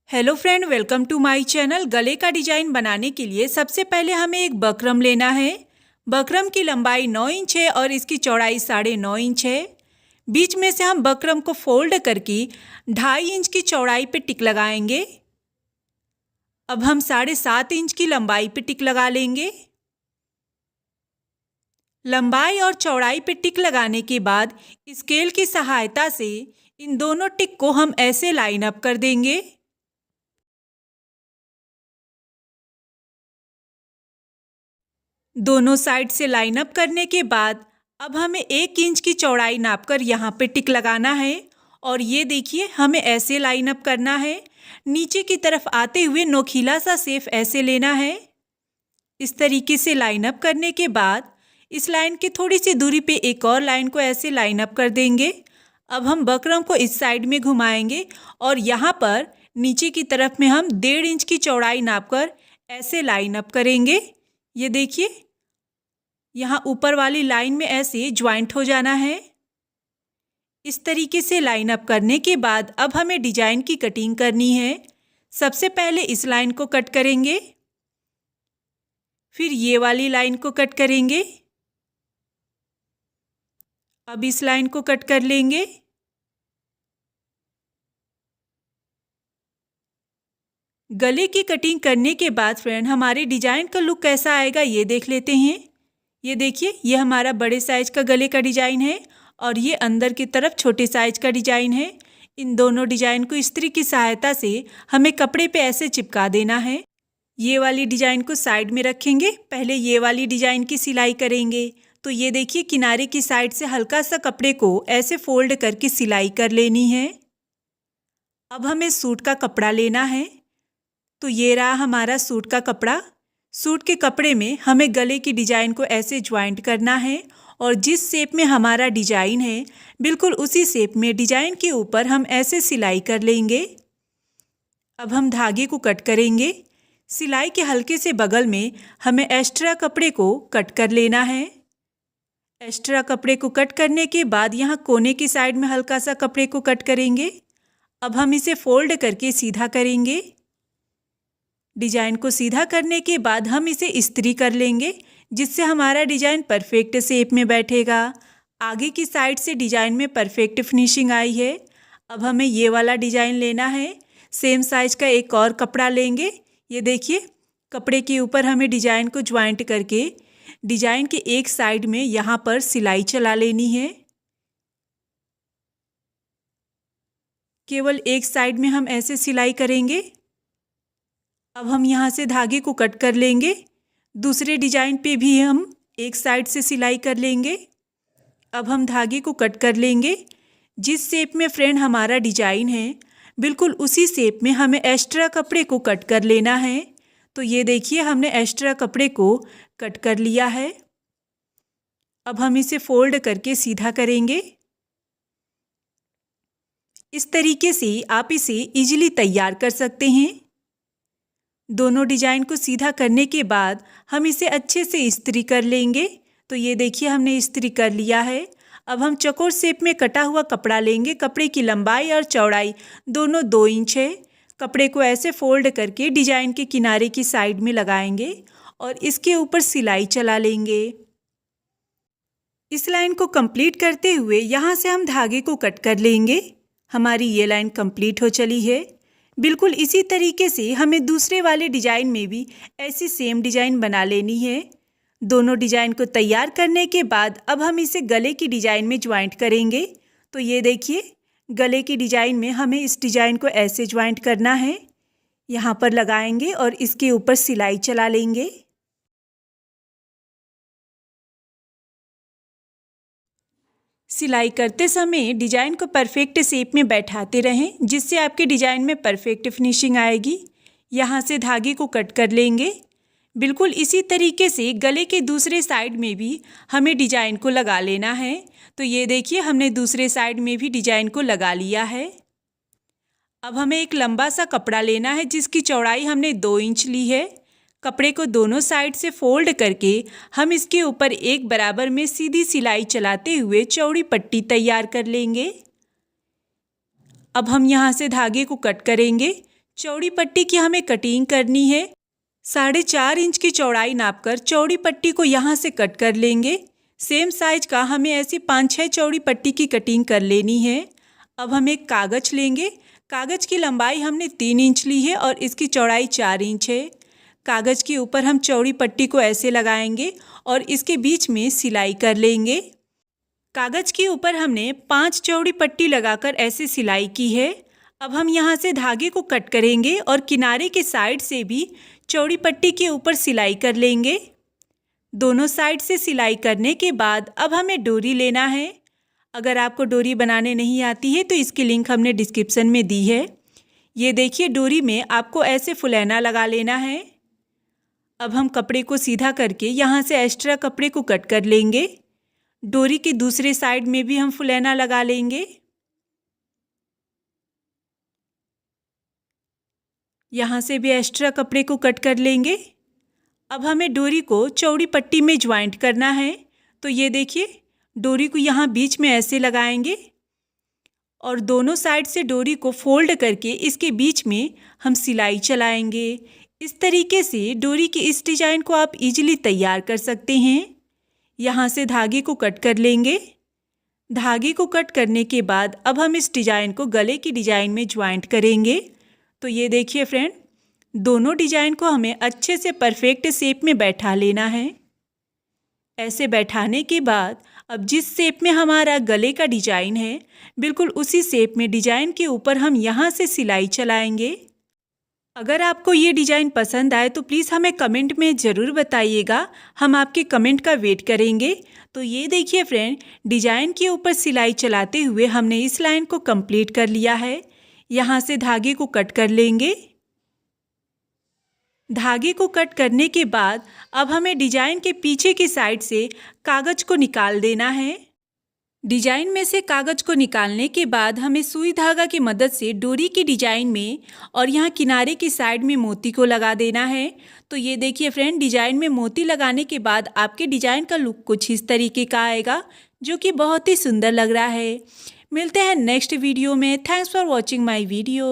Hello friend, welcome to my channel. गले का design बनाने के लिए सबसे पहले हमें एक बकरम लेना है। बकरम की लंबाई 9 इंच है और इसकी चौड़ाई 9.5 इंच है। बीच में से हम बकरम को फोल्ड करके 2.5 इंच की चौड़ाई पे टिक लगाएंगे। अब हम 7.5 इंच की लंबाई पे टिक लगा लेंगे। लंबाई और चौड़ाई पे टिक लगाने के बाद स्केल की सहायता से इन दोनों टिक को हम ऐसे लाइन अप कर देंगे। दोनों साइड से लाइन अप करने के बाद अब हमें 1 इंच की चौड़ाई नापकर यहाँ पे टिक लगाना है और ये देखिए हमें ऐसे लाइन अप करना है। नीचे की तरफ आते हुए नोकीला सा शेप ऐसे लेना है। इस तरीके से लाइन अप करने के बाद इस लाइन की थोड़ी सी दूरी पे एक और लाइन को ऐसे लाइन अप कर देंगे। अब हम बकरम को इस साइड में घुमाएंगे और यहाँ पर नीचे की तरफ में हम 1.5 इंच की चौड़ाई नापकर ऐसे लाइन अप करेंगे। ये देखिए यहाँ ऊपर वाली लाइन में ऐसे ज्वाइंट हो जाना है। इस तरीके से लाइन अप करने के बाद अब हमें डिजाइन की कटिंग करनी है। सबसे पहले इस लाइन को कट करेंगे, फिर ये वाली लाइन को कट करेंगे। अब इस लाइन को कट कर लेंगे। गले की कटिंग करने के बाद फ्रेंड हमारे डिजाइन का लुक कैसा आएगा ये देख लेते हैं। ये देखिए ये हमारा बड़े साइज का गले का डिजाइन है और ये अंदर की तरफ छोटे साइज का डिजाइन है। इन दोनों डिजाइन को इस्त्री की सहायता से हमें कपड़े पे ऐसे चिपका देना है। ये वाली डिजाइन को साइड में रखेंगे, पहले ये वाली डिजाइन की सिलाई करेंगे। तो ये देखिए किनारे की साइड से हल्का सा कपड़े को ऐसे फोल्ड करके सिलाई कर लेनी है। अब हमें सूट का कपड़ा लेना है। तो ये रहा हमारा सूट का कपड़ा। सूट के कपड़े में हमें गले की डिजाइन को ऐसे ज्वाइंट करना है और जिस शेप में हमारा डिजाइन है बिल्कुल उसी शेप में डिजाइन के ऊपर हम ऐसे सिलाई कर लेंगे। अब हम धागे को कट करेंगे। सिलाई के हल्के से बगल में हमें एक्स्ट्रा कपड़े को कट कर लेना है। एक्स्ट्रा कपड़े को कट करने के बाद यहाँ कोने की साइड में हल्का सा कपड़े को कट करेंगे। अब हम इसे फोल्ड करके सीधा करेंगे। डिजाइन को सीधा करने के बाद हम इसे इस्त्री कर लेंगे जिससे हमारा डिजाइन परफेक्ट शेप में बैठेगा। आगे की साइड से डिजाइन में परफेक्ट फिनिशिंग आई है। अब हमें ये वाला डिजाइन लेना है। सेम साइज का एक और कपड़ा लेंगे। ये देखिए कपड़े के ऊपर हमें डिजाइन को ज्वाइंट करके डिजाइन के एक साइड में यहाँ पर सिलाई चला लेनी है। केवल एक साइड में हम ऐसे सिलाई करेंगे। अब हम यहाँ से धागे को कट कर लेंगे। दूसरे डिजाइन पे भी हम एक साइड से सिलाई कर लेंगे। अब हम धागे को कट कर लेंगे। जिस शेप में फ्रेंड हमारा डिजाइन है बिल्कुल उसी शेप में हमें एक्स्ट्रा कपड़े को कट कर लेना है। तो ये देखिए हमने एक्स्ट्रा कपड़े को कट कर लिया है। अब हम इसे फोल्ड करके सीधा करेंगे। इस तरीके से आप इसे इजीली तैयार कर सकते हैं। दोनों डिजाइन को सीधा करने के बाद हम इसे अच्छे से इस्त्री कर लेंगे। तो ये देखिए हमने इस्त्री कर लिया है। अब हम चौकोर शेप में कटा हुआ कपड़ा लेंगे। कपड़े की लंबाई और चौड़ाई दोनों 2 इंच है। कपड़े को ऐसे फोल्ड करके डिजाइन के किनारे की साइड में लगाएंगे और इसके ऊपर सिलाई चला लेंगे। इस लाइन को कंप्लीट करते हुए यहाँ से हम धागे को कट कर लेंगे। हमारी ये लाइन कंप्लीट हो चली है। बिल्कुल इसी तरीके से हमें दूसरे वाले डिजाइन में भी ऐसी सेम डिजाइन बना लेनी है। दोनों डिजाइन को तैयार करने के बाद अब हम इसे गले की डिजाइन में ज्वाइंट करेंगे। तो ये देखिए गले की डिजाइन में हमें इस डिजाइन को ऐसे ज्वाइंट करना है। यहाँ पर लगाएंगे और इसके ऊपर सिलाई चला लेंगे। सिलाई करते समय डिजाइन को परफेक्ट शेप में बैठाते रहें जिससे आपके डिजाइन में परफेक्ट फिनिशिंग आएगी। यहाँ से धागे को कट कर लेंगे। बिल्कुल इसी तरीके से गले के दूसरे साइड में भी हमें डिजाइन को लगा लेना है। तो ये देखिए हमने दूसरे साइड में भी डिजाइन को लगा लिया है। अब हमें एक लंबा सा कपड़ा लेना है जिसकी चौड़ाई हमने 2 इंच ली है। कपड़े को दोनों साइड से फोल्ड करके हम इसके ऊपर एक बराबर में सीधी सिलाई चलाते हुए चौड़ी पट्टी तैयार कर लेंगे। अब हम यहाँ से धागे को कट करेंगे। चौड़ी पट्टी की हमें कटिंग करनी है। 4.5 इंच की चौड़ाई नापकर चौड़ी पट्टी को यहाँ से कट कर लेंगे। सेम साइज का हमें ऐसी 5-6 चौड़ी पट्टी की कटिंग कर लेनी है। अब हम एक कागज लेंगे। कागज की लंबाई हमने 3 इंच ली है और इसकी चौड़ाई 4 इंच है। कागज के ऊपर हम चौड़ी पट्टी को ऐसे लगाएंगे और इसके बीच में सिलाई कर लेंगे। कागज के ऊपर हमने 5 चौड़ी पट्टी लगाकर ऐसे सिलाई की है। अब हम यहाँ से धागे को कट करेंगे और किनारे के साइड से भी चौड़ी पट्टी के ऊपर सिलाई कर लेंगे। दोनों साइड से सिलाई करने के बाद अब हमें डोरी लेना है। अगर आपको डोरी बनाने नहीं आती है तो इसकी लिंक हमने डिस्क्रिप्शन में दी है। ये देखिए, डोरी में आपको ऐसे फुलैना लगा लेना है। अब हम कपड़े को सीधा करके यहाँ से एक्स्ट्रा कपड़े को कट कर लेंगे। डोरी की दूसरे साइड में भी हम फुलैना लगा लेंगे। यहाँ से भी एक्स्ट्रा कपड़े को कट कर लेंगे। अब हमें डोरी को चौड़ी पट्टी में ज्वाइंट करना है। तो ये देखिए, डोरी को यहाँ बीच में ऐसे लगाएंगे और दोनों साइड से डोरी को फोल्ड करके इसके बीच में हम सिलाई चलाएंगे। इस तरीके से डोरी की इस डिज़ाइन को आप इजीली तैयार कर सकते हैं। यहाँ से धागे को कट कर लेंगे। धागे को कट करने के बाद अब हम इस डिज़ाइन को गले की डिज़ाइन में ज्वाइंट करेंगे। तो ये देखिए फ्रेंड, दोनों डिज़ाइन को हमें अच्छे से परफेक्ट शेप में बैठा लेना है। ऐसे बैठाने के बाद अब जिस शेप में हमारा गले का डिज़ाइन है, बिल्कुल उसी शेप में डिज़ाइन के ऊपर हम यहाँ से सिलाई चलाएंगे। अगर आपको ये डिज़ाइन पसंद आए तो प्लीज़ हमें कमेंट में ज़रूर बताइएगा, हम आपके कमेंट का वेट करेंगे। तो ये देखिए फ्रेंड, डिज़ाइन के ऊपर सिलाई चलाते हुए हमने इस लाइन को कंप्लीट कर लिया है। यहाँ से धागे को कट कर लेंगे। धागे को कट करने के बाद अब हमें डिज़ाइन के पीछे की साइड से कागज़ को निकाल देना है। डिज़ाइन में से कागज़ को निकालने के बाद हमें सुई धागा की मदद से डोरी की डिज़ाइन में और यहाँ किनारे की साइड में मोती को लगा देना है। तो ये देखिए फ्रेंड, डिज़ाइन में मोती लगाने के बाद आपके डिज़ाइन का लुक कुछ इस तरीके का आएगा, जो कि बहुत ही सुंदर लग रहा है। मिलते हैं नेक्स्ट वीडियो में। Thanks for watching my video.